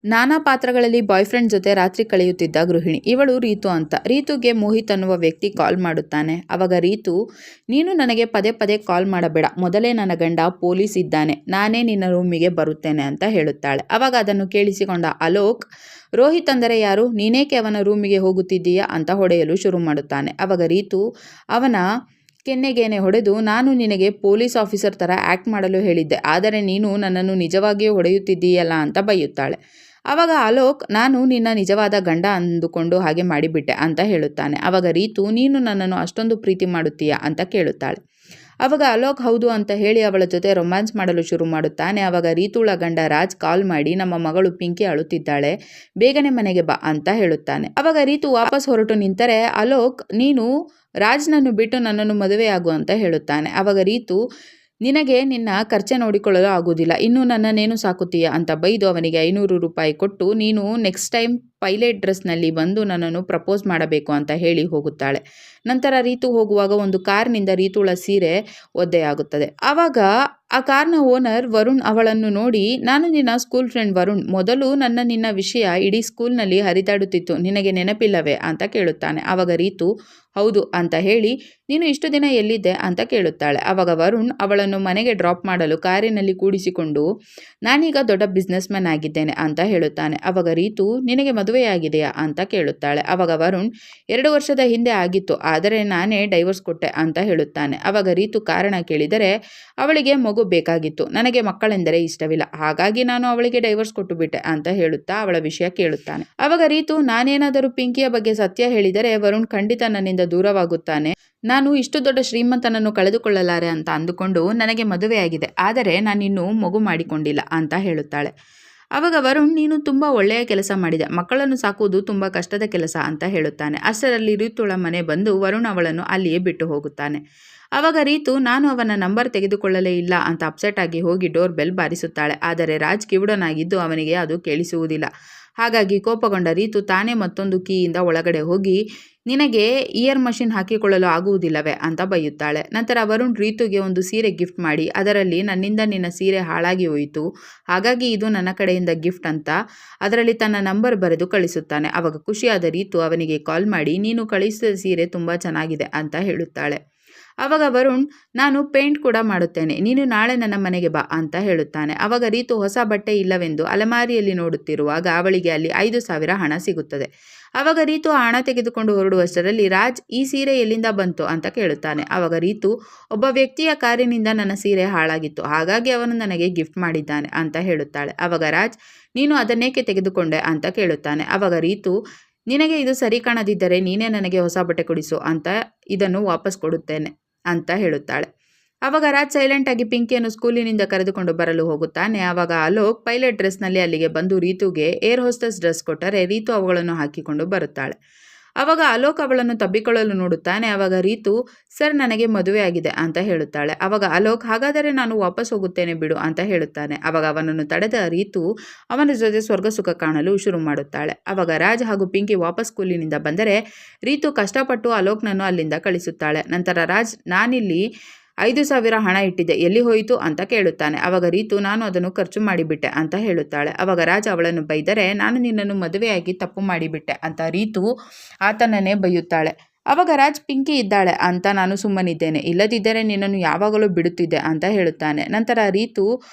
ನಾನಾ ಪಾತ್ರಗಳಲ್ಲಿ ಬಾಯ್‌ಫ್ರೆಂಡ್ ಜೊತೆ ರಾತ್ರಿ ಕಳೆಯುತ್ತಿದ್ದ ಗೃಹಿಣಿ. ಇವಳು ರೀತು ಅಂತ. ರೀತುಗೆ ಮೋಹಿತ್ ಅನ್ನುವ ವ್ಯಕ್ತಿ ಕಾಲ್ ಮಾಡುತ್ತಾನೆ. ಅವಾಗ ರೀತು, ನೀನು ನನಗೆ ಪದೇ ಪದೇ ಕಾಲ್ ಮಾಡಬೇಡ. ಮೊದಲೇ ನನ್ನ ಗಂಡ ಪೊಲೀಸ್ ಇದ್ದಾನೆ. ನಾನೇ ನಿನ್ನ ರೂಮಿಗೆ ಬರುತ್ತೇನೆ ಅಂತ ಹೇಳುತ್ತಾಳೆ. ಅವಾಗ ಅದನ್ನು ಕೇಳಿಸಿಕೊಂಡ ಅಲೋಕ್, ರೋಹಿತ್ ಅಂದರೆ ಯಾರು? ನೀನೇಕೆ ಅವನ ರೂಮಿಗೆ ಹೋಗುತ್ತಿದ್ದೀಯಾ ಅಂತ ಹೊಡೆಯಲು ಶುರು ಮಾಡುತ್ತಾನೆ. ಅವಾಗ ರೀತು ಅವನ ಕೆನ್ನೆಗೇನೆ ಹೊಡೆದು, ನಾನು ನಿನಗೆ ಪೊಲೀಸ್ ಆಫೀಸರ್ ಥರ ಆ್ಯಕ್ಟ್ ಮಾಡಲು ಹೇಳಿದ್ದೆ. ಆದರೆ ನೀನು ನನ್ನನ್ನು ನಿಜವಾಗಿಯೂ ಹೊಡೆಯುತ್ತಿದ್ದೀಯಲ್ಲ ಅಂತ ಬೈಯುತ್ತಾಳೆ. ಆವಾಗ ಅಲೋಕ್, ನಾನು ನಿನ್ನ ನಿಜವಾದ ಗಂಡ ಅಂದುಕೊಂಡು ಹಾಗೆ ಮಾಡಿಬಿಟ್ಟೆ ಅಂತ ಹೇಳುತ್ತಾನೆ. ಆವಾಗ ರೀತು, ನೀನು ನನ್ನನ್ನು ಅಷ್ಟೊಂದು ಪ್ರೀತಿ ಮಾಡುತ್ತೀಯಾ ಅಂತ ಕೇಳುತ್ತಾಳೆ. ಆವಾಗ ಅಲೋಕ್ ಹೌದು ಅಂತ ಹೇಳಿ ಅವಳ ಜೊತೆ ರೊಮ್ಯಾನ್ಸ್ ಮಾಡಲು ಶುರು ಮಾಡುತ್ತಾನೆ. ಆವಾಗ ರೀತುಳ ಗಂಡ ರಾಜ್ ಕಾಲ್ ಮಾಡಿ, ನಮ್ಮ ಮಗಳು ಪಿಂಕಿ ಅಳುತ್ತಿದ್ದಾಳೆ, ಬೇಗನೆ ಮನೆಗೆ ಬಾ ಅಂತ ಹೇಳುತ್ತಾನೆ. ಆವಾಗ ರೀತು ವಾಪಸ್ ಹೊರಟು ನಿಂತರೆ ಅಲೋಕ್, ನೀನು ರಾಜ್ನನ್ನು ಬಿಟ್ಟು ನನ್ನನ್ನು ಮದುವೆಯಾಗು ಅಂತ ಹೇಳುತ್ತಾನೆ. ಆವಾಗ ರೀತು, ನಿನಗೆ ನಿನ್ನ ಖರ್ಚೆ ನೋಡಿಕೊಳ್ಳಲು ಆಗುವುದಿಲ್ಲ, ಇನ್ನು ನನ್ನನ್ನೇನು ಸಾಕುತ್ತೀಯ ಅಂತ ಬೈದು ಅವನಿಗೆ 500 ರೂಪಾಯಿ ಕೊಟ್ಟು, ನೀನು ನೆಕ್ಸ್ಟ್ ಟೈಮ್ ಪೈಲಟ್ ಡ್ರೆಸ್ನಲ್ಲಿ ಬಂದು ನನ್ನನ್ನು ಪ್ರಪೋಸ್ ಮಾಡಬೇಕು ಅಂತ ಹೇಳಿ ಹೋಗುತ್ತಾಳೆ. ನಂತರ ರೀತು ಹೋಗುವಾಗ ಒಂದು ಕಾರ್ನಿಂದ ರೀತುಳ ಸೀರೆ ಒದ್ದೆಯಾಗುತ್ತದೆ. ಆವಾಗ ಆ ಕಾರ್ನ ಓನರ್ ವರುಣ್ ಅವಳನ್ನು ನೋಡಿ, ನಾನು ನಿನ್ನ ಸ್ಕೂಲ್ ಫ್ರೆಂಡ್ ವರುಣ್, ಮೊದಲು ನಿನ್ನ ವಿಷಯ ಇಡೀ ಸ್ಕೂಲ್ನಲ್ಲಿ ಹರಿದಾಡುತ್ತಿತ್ತು, ನಿನಗೆ ನೆನಪಿಲ್ಲವೇ ಅಂತ ಕೇಳುತ್ತಾನೆ. ಆವಾಗ ರೀತು ಹೌದು ಅಂತ ಹೇಳಿ, ನೀನು ಇಷ್ಟು ದಿನ ಎಲ್ಲಿದ್ದೆ ಅಂತ ಕೇಳುತ್ತಾಳೆ. ಆವಾಗ ವರುಣ್ ಅವಳನ್ನು ಮನೆಗೆ ಡ್ರಾಪ್ ಮಾಡಲು ಕಾರಿನಲ್ಲಿ ಕೂಡಿಸಿಕೊಂಡು, ನಾನೀಗ ದೊಡ್ಡ ಬಿಸ್ನೆಸ್ ಮ್ಯಾನ್ ಆಗಿದ್ದೇನೆ ಅಂತ ಹೇಳುತ್ತಾನೆ. ಆವಾಗ ರೀತು, ನಿನಗೆ ಮದುವೆಯಾಗಿದೆಯಾ ಅಂತ ಕೇಳುತ್ತಾಳೆ. ಆವಾಗ ವರುಣ್, 2 ವರ್ಷದ ಹಿಂದೆ ಆಗಿತ್ತು, ಆದರೆ ನಾನೇ ಡೈವರ್ಸ್ ಕೊಟ್ಟೆ ಅಂತ ಹೇಳುತ್ತಾನೆ. ಆವಾಗ ರೀತು ಕಾರಣ ಕೇಳಿದರೆ, ಅವಳಿಗೆ ಮಗು ಬೇಕಾಗಿತ್ತು, ನನಗೆ ಮಕ್ಕಳೆಂದರೆ ಇಷ್ಟವಿಲ್ಲ, ಹಾಗಾಗಿ ನಾನು ಅವಳಿಗೆ ಡೈವರ್ಸ್ ಕೊಟ್ಟು ಬಿಟ್ಟೆ ಅಂತ ಹೇಳುತ್ತಾ ಅವಳ ವಿಷಯ ಕೇಳುತ್ತಾನೆ. ಆವಾಗ ರೀತು, ನಾನೇನಾದರೂ ಪಿಂಕಿಯ ಬಗ್ಗೆ ಸತ್ಯ ಹೇಳಿದರೆ ವರುಣ್ ಖಂಡಿತ ನನ್ನಿಂದ ದೂರವಾಗುತ್ತಾನೆ, ನಾನು ಇಷ್ಟು ದೊಡ್ಡ ಶ್ರೀಮಂತನನ್ನು ಕಳೆದುಕೊಳ್ಳಲಾರೆ ಅಂತ ಅಂದುಕೊಂಡು ನನಗೆ ಮದುವೆಯಾಗಿದೆ, ಆದರೆ ನಾನಿನ್ನೂ ಮಗು ಮಾಡಿಕೊಂಡಿಲ್ಲ ಅಂತ ಹೇಳುತ್ತಾಳೆ. ಆವಾಗ ವರುಣ್, ನೀನು ತುಂಬ ಒಳ್ಳೆಯ ಕೆಲಸ ಮಾಡಿದೆ, ಮಕ್ಕಳನ್ನು ಸಾಕುವುದು ತುಂಬ ಕಷ್ಟದ ಕೆಲಸ ಅಂತ ಹೇಳುತ್ತಾನೆ. ಅಷ್ಟರಲ್ಲಿ ರೀತುಳ ಮನೆ ಬಂದು ವರುಣ್ ಅವಳನ್ನು ಅಲ್ಲಿಯೇ ಬಿಟ್ಟು ಹೋಗುತ್ತಾನೆ. ಆವಾಗ ರೀತು, ನಾನು ಅವನ ನಂಬರ್ ತೆಗೆದುಕೊಳ್ಳಲೇ ಇಲ್ಲ ಅಂತ ಅಪ್ಸೆಟ್ ಆಗಿ ಹೋಗಿ ಡೋರ್ ಬೆಲ್ ಬಾರಿಸುತ್ತಾಳೆ. ಆದರೆ ರಾಜ್ ಕಿವುಡನಾಗಿದ್ದು ಅವನಿಗೆ ಅದು ಕೇಳಿಸುವುದಿಲ್ಲ. ಹಾಗಾಗಿ ಕೋಪಗೊಂಡ ರೀತು ತಾನೇ ಮತ್ತೊಂದು ಕೀಯಿಂದ ಒಳಗಡೆ ಹೋಗಿ, ನಿನಗೆ ಇಯರ್ ಮಷಿನ್ ಹಾಕಿಕೊಳ್ಳಲು ಆಗುವುದಿಲ್ಲವೇ ಅಂತ ಬೈಯುತ್ತಾಳೆ. ನಂತರ ವರುಣ್ ರೀತುಗೆ ಒಂದು ಸೀರೆ ಗಿಫ್ಟ್ ಮಾಡಿ, ಅದರಲ್ಲಿ ನನ್ನಿಂದ ನಿನ್ನ ಸೀರೆ ಹಾಳಾಗಿ ಹೋಯಿತು, ಹಾಗಾಗಿ ಇದು ನನ್ನ ಕಡೆಯಿಂದ ಗಿಫ್ಟ್ ಅಂತ ಅದರಲ್ಲಿ ತನ್ನ ನಂಬರ್ ಬರೆದು ಕಳಿಸುತ್ತಾನೆ. ಆವಾಗ ಖುಷಿಯಾದ ರೀತು ಅವನಿಗೆ ಕಾಲ್ ಮಾಡಿ, ನೀನು ಕಳಿಸಿದ ಸೀರೆ ತುಂಬ ಚೆನ್ನಾಗಿದೆ ಅಂತ ಹೇಳುತ್ತಾಳೆ. ಆವಾಗ ವರುಣ್, ನಾನು ಪೇಂಟ್ ಕೂಡ ಮಾಡುತ್ತೇನೆ, ನೀನು ನಾಳೆ ನನ್ನ ಮನೆಗೆ ಬಾ ಅಂತ ಹೇಳುತ್ತಾನೆ. ಆವಾಗ ರೀತು ಹೊಸ ಬಟ್ಟೆ ಇಲ್ಲವೆಂದು ಅಲಮಾರಿಯಲ್ಲಿ ನೋಡುತ್ತಿರುವಾಗ ಅವಳಿಗೆ ಅಲ್ಲಿ 5,000 ಹಣ ಸಿಗುತ್ತದೆ. ಆವಾಗ ರೀತು ಆ ಹಣ ತೆಗೆದುಕೊಂಡು ಹೊರಡುವಷ್ಟರಲ್ಲಿ ರಾಜ್, ಈ ಸೀರೆ ಎಲ್ಲಿಂದ ಬಂತು ಅಂತ ಕೇಳುತ್ತಾನೆ. ಆವಾಗ ರೀತು, ಒಬ್ಬ ವ್ಯಕ್ತಿಯ ಕಾರಿನಿಂದ ನನ್ನ ಸೀರೆ ಹಾಳಾಗಿತ್ತು, ಹಾಗಾಗಿ ಅವನು ನನಗೆ ಗಿಫ್ಟ್ ಮಾಡಿದ್ದಾನೆ ಅಂತ ಹೇಳುತ್ತಾಳೆ. ಆವಾಗ ರಾಜ್, ನೀನು ಅದನ್ನೇಕೆ ತೆಗೆದುಕೊಂಡೆ ಅಂತ ಕೇಳುತ್ತಾನೆ. ಆವಾಗ ರೀತು, ನಿನಗೆ ಇದು ಸರಿ ಕಾಣದಿದ್ದರೆ ನೀನೇ ನನಗೆ ಹೊಸ ಬಟ್ಟೆ ಕೊಡಿಸು ಅಂತ ಇದನ್ನು ವಾಪಸ್ ಕೊಡುತ್ತೇನೆ ಅಂತ ಹೇಳುತ್ತಾಳೆ. ಆವಾಗ ರಾಜ್ ಸೈಲೆಂಟ್ ಆಗಿ ಪಿಂಕಿಯನ್ನು ಸ್ಕೂಲಿನಿಂದ ಕರೆದುಕೊಂಡು ಬರಲು ಹೋಗುತ್ತಾನೆ. ಆವಾಗ ಅಲೋಕ್ ಪೈಲಟ್ ಡ್ರೆಸ್ನಲ್ಲಿ ಅಲ್ಲಿಗೆ ಬಂದು ರೀತುಗೆ ಏರ್ ಹೋಸ್ಟೆಸ್ ಡ್ರೆಸ್ ಕೊಟ್ಟರೆ ರೀತು ಅವುಗಳನ್ನು ಹಾಕಿಕೊಂಡು ಬರುತ್ತಾಳೆ. ಆವಾಗ ಅಲೋಕ್ ಅವಳನ್ನು ತಬ್ಬಿಕೊಳ್ಳಲು ನೋಡುತ್ತಾನೆ. ಆವಾಗ ರೀತು, ಸರ್ ನನಗೆ ಮದುವೆ ಆಗಿದೆ ಅಂತ ಹೇಳುತ್ತಾಳೆ. ಆವಾಗ ಅಲೋಕ್, ಹಾಗಾದರೆ ನಾನು ವಾಪಸ್ ಹೋಗುತ್ತೇನೆ ಬಿಡು ಅಂತ ಹೇಳುತ್ತಾನೆ. ಆವಾಗ ಅವನನ್ನು ತಡೆದ ರೀತು ಅವನ ಜೊತೆ ಸ್ವರ್ಗ ಸುಖ ಕಾಣಲು ಶುರು ಮಾಡುತ್ತಾಳೆ. ಆವಾಗ ರಾಜ್ ಹಾಗೂ ಪಿಂಕಿ ವಾಪಸ್ ಸ್ಕೂಲಿನಿಂದ ಬಂದರೆ ರೀತು ಕಷ್ಟಪಟ್ಟು ಅಲೋಕ್ನನ್ನು ಅಲ್ಲಿಂದ ಕಳಿಸುತ್ತಾಳೆ. ನಂತರ ರಾಜ್, ನಾನಿಲ್ಲಿ 5,000 ಹಣ ಇಟ್ಟಿದ್ದೆ, ಎಲ್ಲಿ ಹೋಯಿತು ಅಂತ ಕೇಳುತ್ತಾನೆ. ಆವಾಗ ರೀತು, ನಾನು ಅದನ್ನು ಖರ್ಚು ಮಾಡಿಬಿಟ್ಟೆ ಅಂತ ಹೇಳುತ್ತಾಳೆ. ಆವಾಗ ರಾಜ್ ಅವಳನ್ನು ಬೈದರೆ, ನಾನು ನಿನ್ನನ್ನು ಮದುವೆಯಾಗಿ ತಪ್ಪು ಮಾಡಿಬಿಟ್ಟೆ ಅಂತ ರೀತು ಆತನನ್ನೇ ಬೈಯುತ್ತಾಳೆ. ಆವಾಗ ರಾಜ್, ಪಿಂಕಿ ಇದ್ದಾಳೆ ಅಂತ ನಾನು ಸುಮ್ಮನಿದ್ದೇನೆ, ಇಲ್ಲದಿದ್ದರೆ ನಿನ್ನನ್ನು ಯಾವಾಗಲೂ ಬಿಡುತ್ತಿದ್ದೆ ಅಂತ ಹೇಳುತ್ತಾನೆ. ನಂತರ ರೀತು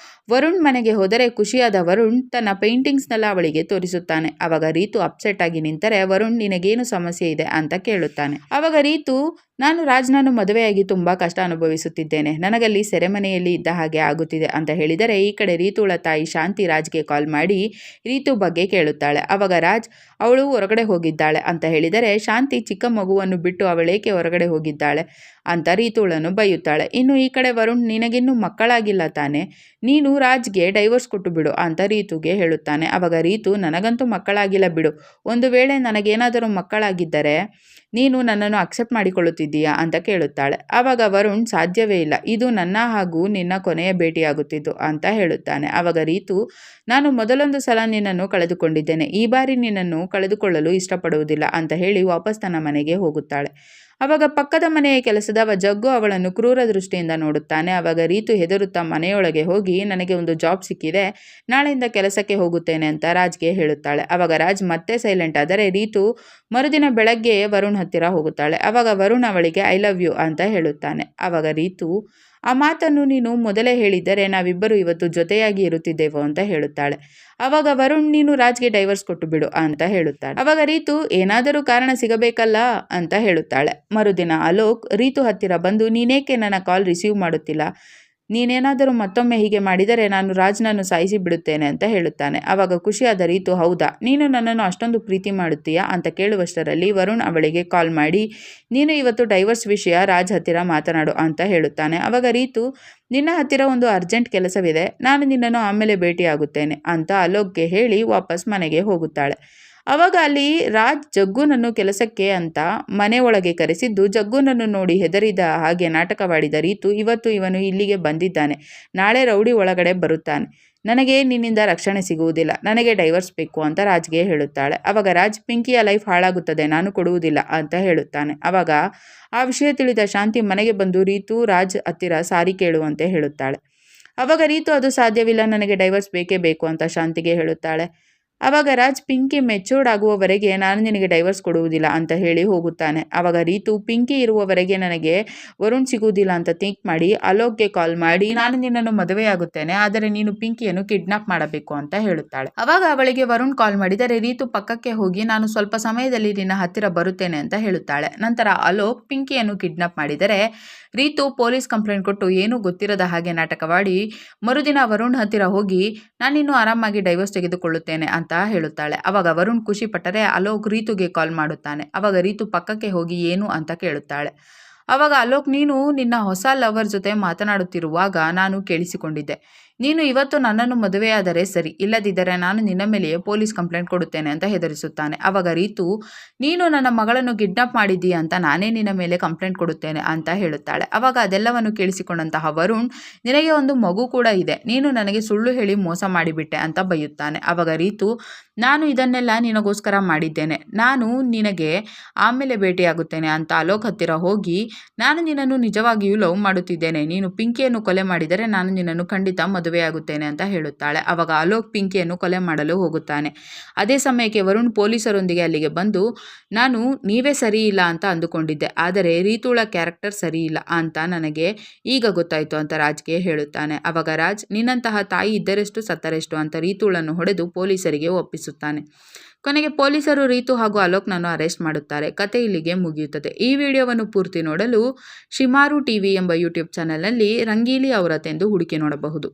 ವರುಣ್ ಮನೆಗೆ ಹೋದರೆ ಖುಷಿಯಾದ ವರುಣ್ ತನ್ನ ಪೇಂಟಿಂಗ್ಸ್ನೆಲ್ಲ ಅವಳಿಗೆ ತೋರಿಸುತ್ತಾನೆ. ಆವಾಗ ರೀತು ಅಪ್ಸೆಟ್ ಆಗಿ ನಿಂತರೆ ವರುಣ್, ನಿನಗೇನು ಸಮಸ್ಯೆ ಇದೆ ಅಂತ ಕೇಳುತ್ತಾನೆ. ಆವಾಗ ರೀತು, ನಾನು ರಾಜ್ನನ್ನು ಮದುವೆಯಾಗಿ ತುಂಬ ಕಷ್ಟ ಅನುಭವಿಸುತ್ತಿದ್ದೇನೆ, ನನಗಲ್ಲಿ ಸೆರೆಮನೆಯಲ್ಲಿ ಇದ್ದ ಹಾಗೆ ಆಗುತ್ತಿದೆ ಅಂತ ಹೇಳಿದರೆ, ಈ ಕಡೆ ರೀತುಳ ತಾಯಿ ಶಾಂತಿ ರಾಜ್ಗೆ ಕಾಲ್ ಮಾಡಿ ರೀತು ಬಗ್ಗೆ ಕೇಳುತ್ತಾಳೆ. ಆವಾಗ ರಾಜ್, ಅವಳು ಹೊರಗಡೆ ಹೋಗಿದ್ದಾಳೆ ಅಂತ ಹೇಳಿದರೆ, ಶಾಂತಿ ಚಿಕ್ಕ ಮಗುವನ್ನು ಬಿಟ್ಟು ಅವಳೇಕೆ ಹೊರಗಡೆ ಹೋಗಿದ್ದಾಳೆ ಅಂತ ರೀತುಳನ್ನು ಬೈಯುತ್ತಾಳೆ. ಇನ್ನು ಈ ಕಡೆ ವರುಣ್, ನಿನಗಿನ್ನೂ ಮಕ್ಕಳಾಗಿಲ್ಲ ತಾನೆ, ನೀನು ರಾಜ್ಗೆ ಡೈವರ್ಸ್ ಕೊಟ್ಟು ಬಿಡು ಅಂತ ರೀತುಗೆ ಹೇಳುತ್ತಾನೆ. ಆವಾಗ ರೀತು, ನನಗಂತೂ ಮಕ್ಕಳಾಗಿಲ್ಲ ಬಿಡು, ಒಂದು ವೇಳೆ ನನಗೇನಾದರೂ ಮಕ್ಕಳಾಗಿದ್ದರೆ ನೀನು ನನ್ನನ್ನು ಅಕ್ಸೆಪ್ಟ್ ಮಾಡಿಕೊಳ್ಳುತ್ತಿದ್ದೀಯಾ ಅಂತ ಕೇಳುತ್ತಾಳೆ. ಆವಾಗ ವರುಣ್, ಸಾಧ್ಯವೇ ಇಲ್ಲ, ಇದು ನನ್ನ ಹಾಗೂ ನಿನ್ನ ಕೊನೆಯ ಭೇಟಿಯಾಗುತ್ತಿದ್ದು ಅಂತ ಹೇಳುತ್ತಾನೆ. ಆವಾಗ ರೀತು, ನಾನು ಮೊದಲೊಂದು ಸಲ ನಿನ್ನನ್ನು ಕಳೆದುಕೊಂಡಿದ್ದೇನೆ, ಈ ಬಾರಿ ನಿನ್ನನ್ನು ಕಳೆದುಕೊಳ್ಳಲು ಇಷ್ಟಪಡುವುದಿಲ್ಲ ಅಂತ ಹೇಳಿ ವಾಪಸ್ ತನ್ನ ಮನೆಗೆ ಹೋಗುತ್ತಾಳೆ. ಆವಾಗ ಪಕ್ಕದ ಮನೆಯ ಕೆಲಸದವ ಜಗ್ಗು ಅವಳನ್ನು ಕ್ರೂರ ದೃಷ್ಟಿಯಿಂದ ನೋಡುತ್ತಾನೆ. ಆವಾಗ ರೀತು ಹೆದರುತ್ತಾ ಮನೆಯೊಳಗೆ ಹೋಗಿ ನನಗೆ ಒಂದು ಜಾಬ್ ಸಿಕ್ಕಿದೆ, ನಾಳೆಯಿಂದ ಕೆಲಸಕ್ಕೆ ಹೋಗುತ್ತೇನೆ ಅಂತ ರಾಜ್ಗೆ ಹೇಳುತ್ತಾಳೆ. ಆವಾಗ ರಾಜ್ ಮತ್ತೆ ಸೈಲೆಂಟ್ ಆದರೆ ರೀತು ಮರುದಿನ ಬೆಳಗ್ಗೆ ವರುಣ್ ಹತ್ತಿರ ಹೋಗುತ್ತಾಳೆ. ಆವಾಗ ವರುಣ್ ಅವಳಿಗೆ ಐ ಲವ್ ಯು ಅಂತ ಹೇಳುತ್ತಾನೆ. ಆವಾಗ ರೀತು ಆ ಮಾತನ್ನು ನೀನು ಮೊದಲೇ ಹೇಳಿದ್ದರೆ ನಾವಿಬ್ಬರು ಇವತ್ತು ಜೊತೆಯಾಗಿ ಇರುತ್ತಿದ್ದೆವು ಅಂತ ಹೇಳುತ್ತಾಳೆ. ಆವಾಗ ವರುಣ್ ನೀನು ರಾಜ್ಗೆ ಡೈವರ್ಸ್ ಕೊಟ್ಟು ಬಿಡು ಅಂತ ಹೇಳುತ್ತಾಳೆ. ಆವಾಗ ರೀತು ಏನಾದರೂ ಕಾರಣ ಸಿಗಬೇಕಲ್ಲ ಅಂತ ಹೇಳುತ್ತಾಳೆ. ಮರುದಿನ ಅಲೋಕ್ ರೀತು ಹತ್ತಿರ ಬಂದು ನೀನೇಕೆ ನನ್ನ ಕಾಲ್ ರಿಸೀವ್ ಮಾಡುತ್ತಿಲ್ಲ, ನೀನೇನಾದರೂ ಮತ್ತೊಮ್ಮೆ ಹೀಗೆ ಮಾಡಿದರೆ ನಾನು ರಾಜ್ನನ್ನು ಸಾಯಿಸಿ ಬಿಡುತ್ತೇನೆ ಅಂತ ಹೇಳುತ್ತಾನೆ. ಆವಾಗ ಖುಷಿಯಾದ ರೀತು ಹೌದಾ, ನೀನು ನನ್ನನ್ನು ಅಷ್ಟೊಂದು ಪ್ರೀತಿ ಮಾಡುತ್ತೀಯಾ ಅಂತ ಕೇಳುವಷ್ಟರಲ್ಲಿ ವರುಣ್ ಅವಳಿಗೆ ಕಾಲ್ ಮಾಡಿ ನೀನು ಇವತ್ತು ಡೈವರ್ಸ್ ವಿಷಯ ರಾಜ್ ಹತ್ತಿರ ಮಾತನಾಡು ಅಂತ ಹೇಳುತ್ತಾನೆ. ಆವಾಗ ರೀತು ನಿನ್ನ ಹತ್ತಿರ ಒಂದು ಅರ್ಜೆಂಟ್ ಕೆಲಸವಿದೆ, ನಾನು ನಿನ್ನನ್ನು ಆಮೇಲೆ ಭೇಟಿಯಾಗುತ್ತೇನೆ ಅಂತ ಅಲೋಕ್ಗೆ ಹೇಳಿ ವಾಪಸ್ ಮನೆಗೆ ಹೋಗುತ್ತಾಳೆ. ಆವಾಗ ಅಲ್ಲಿ ರಾಜ್ ಜಗ್ಗುನನ್ನು ಕೆಲಸಕ್ಕೆ ಅಂತ ಮನೆ ಒಳಗೆ ಕರೆಸಿದ್ದು ಜಗ್ಗುನನ್ನು ನೋಡಿ ಹೆದರಿದ ಹಾಗೆ ನಾಟಕವಾಡಿದ ರೀತು ಇವತ್ತು ಇವನು ಇಲ್ಲಿಗೆ ಬಂದಿದ್ದಾನೆ, ನಾಳೆ ರೌಡಿ ಒಳಗಡೆ ಬರುತ್ತಾನೆ, ನನಗೆ ನಿನ್ನಿಂದ ರಕ್ಷಣೆ ಸಿಗುವುದಿಲ್ಲ, ನನಗೆ ಡೈವರ್ಸ್ ಬೇಕು ಅಂತ ರಾಜ್ಗೆ ಹೇಳುತ್ತಾಳೆ. ಆವಾಗ ರಾಜ್ ಪಿಂಕಿಯ ಲೈಫ್ ಹಾಳಾಗುತ್ತದೆ, ನಾನು ಕೊಡುವುದಿಲ್ಲ ಅಂತ ಹೇಳುತ್ತಾನೆ. ಆವಾಗ ಆ ವಿಷಯ ತಿಳಿದ ಶಾಂತಿ ಮನೆಗೆ ಬಂದು ರೀತು ರಾಜ್ ಹತ್ತಿರ ಸಾರಿ ಕೇಳುವಂತೆ ಹೇಳುತ್ತಾಳೆ. ಆವಾಗ ರೀತು ಅದು ಸಾಧ್ಯವಿಲ್ಲ, ನನಗೆ ಡೈವರ್ಸ್ ಬೇಕೇ ಬೇಕು ಅಂತ ಶಾಂತಿಗೆ ಹೇಳುತ್ತಾಳೆ. ಆವಾಗ ರಾಜ್ ಪಿಂಕಿ ಮೆಚೂರ್ಡ್ ಆಗುವವರೆಗೆ ನಾನು ನಿನಗೆ ಡೈವರ್ಸ್ ಕೊಡುವುದಿಲ್ಲ ಅಂತ ಹೇಳಿ ಹೋಗುತ್ತಾನೆ. ಆವಾಗ ರೀತು ಪಿಂಕಿ ಇರುವವರೆಗೆ ನನಗೆ ವರುಣ್ ಸಿಗುವುದಿಲ್ಲ ಅಂತ ಥಿಂಕ್ ಮಾಡಿ ಅಲೋಕ್ಗೆ ಕಾಲ್ ಮಾಡಿ ನಾನು ನಿನ್ನನ್ನು ಮದುವೆಯಾಗುತ್ತೇನೆ, ಆದರೆ ನೀನು ಪಿಂಕಿಯನ್ನು ಕಿಡ್ನಾಪ್ ಮಾಡಬೇಕು ಅಂತ ಹೇಳುತ್ತಾಳೆ. ಆವಾಗ ಅವಳಿಗೆ ವರುಣ್ ಕಾಲ್ ಮಾಡಿದರೆ ರೀತು ಪಕ್ಕಕ್ಕೆ ಹೋಗಿ ನಾನು ಸ್ವಲ್ಪ ಸಮಯದಲ್ಲಿ ನಿನ್ನ ಹತ್ತಿರ ಬರುತ್ತೇನೆ ಅಂತ ಹೇಳುತ್ತಾಳೆ. ನಂತರ ಅಲೋಕ್ ಪಿಂಕಿಯನ್ನು ಕಿಡ್ನಾಪ್ ಮಾಡಿದರೆ ರೀತು ಪೊಲೀಸ್ ಕಂಪ್ಲೇಂಟ್ ಕೊಟ್ಟು ಏನೂ ಗೊತ್ತಿರದ ಹಾಗೆ ನಾಟಕವಾಡಿ ಮರುದಿನ ವರುಣ್ ಹತ್ತಿರ ಹೋಗಿ ನಾನಿನ್ನು ಆರಾಮಾಗಿ ಡೈವರ್ಸ್ ತೆಗೆದುಕೊಳ್ಳುತ್ತೇನೆ ಅಂತ ಹೇಳುತ್ತಾಳೆ. ಅವಾಗ ವರುಣ್ ಖುಷಿ ಪಟ್ಟರೆ ಅಲೋಕ್ ರೀತುಗೆ ಕಾಲ್ ಮಾಡುತ್ತಾನೆ. ಅವಾಗ ರೀತು ಪಕ್ಕಕ್ಕೆ ಹೋಗಿ ಏನು ಅಂತ ಕೇಳುತ್ತಾಳೆ. ಅವಾಗ ಅಲೋಕ್ ನೀನು ನಿನ್ನ ಹೊಸ ಲವರ್ ಜೊತೆ ಮಾತನಾಡುತ್ತಿರುವಾಗ ನಾನು ಕೇಳಿಸಿಕೊಂಡಿದ್ದೆ, ನೀನು ಇವತ್ತು ನನ್ನನ್ನು ಮದುವೆಯಾದರೆ ಸರಿ, ಇಲ್ಲದಿದ್ದರೆ ನಾನು ನಿನ್ನ ಮೇಲೆಯೇ ಪೊಲೀಸ್ ಕಂಪ್ಲೇಂಟ್ ಕೊಡುತ್ತೇನೆ ಅಂತ ಹೆದರಿಸುತ್ತಾನೆ. ಅವಾಗ ರೀತು ನೀನು ನನ್ನ ಮಗಳನ್ನು ಕಿಡ್ನಾಪ್ ಮಾಡಿದ್ದೀಯ ಅಂತ ನಾನೇ ನಿನ್ನ ಮೇಲೆ ಕಂಪ್ಲೇಂಟ್ ಕೊಡುತ್ತೇನೆ ಅಂತ ಹೇಳುತ್ತಾಳೆ. ಅವಾಗ ಅದೆಲ್ಲವನ್ನು ಕೇಳಿಸಿಕೊಂಡಂತಹ ವರುಣ್ ನಿನಗೆ ಒಂದು ಮಗು ಕೂಡ ಇದೆ, ನೀನು ನನಗೆ ಸುಳ್ಳು ಹೇಳಿ ಮೋಸ ಮಾಡಿಬಿಟ್ಟೆ ಅಂತ ಬೈಯುತ್ತಾನೆ. ಅವಾಗ ರೀತು ನಾನು ಇದನ್ನೆಲ್ಲ ನಿನಗೋಸ್ಕರ ಮಾಡಿದ್ದೇನೆ, ನಾನು ನಿನಗೆ ಆಮೇಲೆ ಭೇಟಿಯಾಗುತ್ತೇನೆ ಅಂತ ಅಲೋಕ್ ಹತ್ತಿರ ಹೋಗಿ ನಾನು ನಿನ್ನನ್ನು ನಿಜವಾಗಿಯೂ ಲವ್ ಮಾಡುತ್ತಿದ್ದೇನೆ, ನೀನು ಪಿಂಕಿಯನ್ನು ಕೊಲೆ ಮಾಡಿದರೆ ನಾನು ನಿನ್ನನ್ನು ಖಂಡಿತ ಮದುವೆಯಾಗುತ್ತೇನೆ ಅಂತ ಹೇಳುತ್ತಾಳೆ. ಅವಾಗ ಅಲೋಕ್ ಪಿಂಕಿಯನ್ನು ಕೊಲೆ ಮಾಡಲು ಹೋಗುತ್ತಾನೆ. ಅದೇ ಸಮಯಕ್ಕೆ ವರುಣ್ ಪೊಲೀಸರೊಂದಿಗೆ ಅಲ್ಲಿಗೆ ಬಂದು ನಾನು ನೀವೇ ಸರಿ ಇಲ್ಲ ಅಂತ ಅಂದುಕೊಂಡಿದ್ದೆ, ಆದರೆ ರೀತುಳ ಕ್ಯಾರೆಕ್ಟರ್ ಸರಿ ಇಲ್ಲ ಅಂತ ನನಗೆ ಈಗ ಗೊತ್ತಾಯಿತು ಅಂತ ರಾಜ್ಗೆ ಹೇಳುತ್ತಾನೆ. ಅವಾಗ ರಾಜ್ ನಿನ್ನಂತಹ ತಾಯಿ ಇದ್ದರೆಷ್ಟು ಸತ್ತರೆಷ್ಟು ಅಂತ ರೀತುಳನ್ನು ಹೊಡೆದು ಪೊಲೀಸರಿಗೆ ಒಪ್ಪಿಸುತ್ತಾನೆ. ಕೊನೆಗೆ ಪೊಲೀಸರು ರೀತು ಹಾಗೂ ಅಲೋಕ್ನನ್ನು ಅರೆಸ್ಟ್ ಮಾಡುತ್ತಾರೆ. ಕತೆ ಇಲ್ಲಿಗೆ ಮುಗಿಯುತ್ತದೆ. ಈ ವಿಡಿಯೋವನ್ನು ಪೂರ್ತಿ ನೋಡಲು ಶಿಮಾರು ಟಿವಿ ಎಂಬ ಯೂಟ್ಯೂಬ್ ಚಾನೆಲ್ನಲ್ಲಿ ರಂಗೀಲಿ ಔರತ್ ಎಂದು ಹುಡುಕಿ ನೋಡಬಹುದು.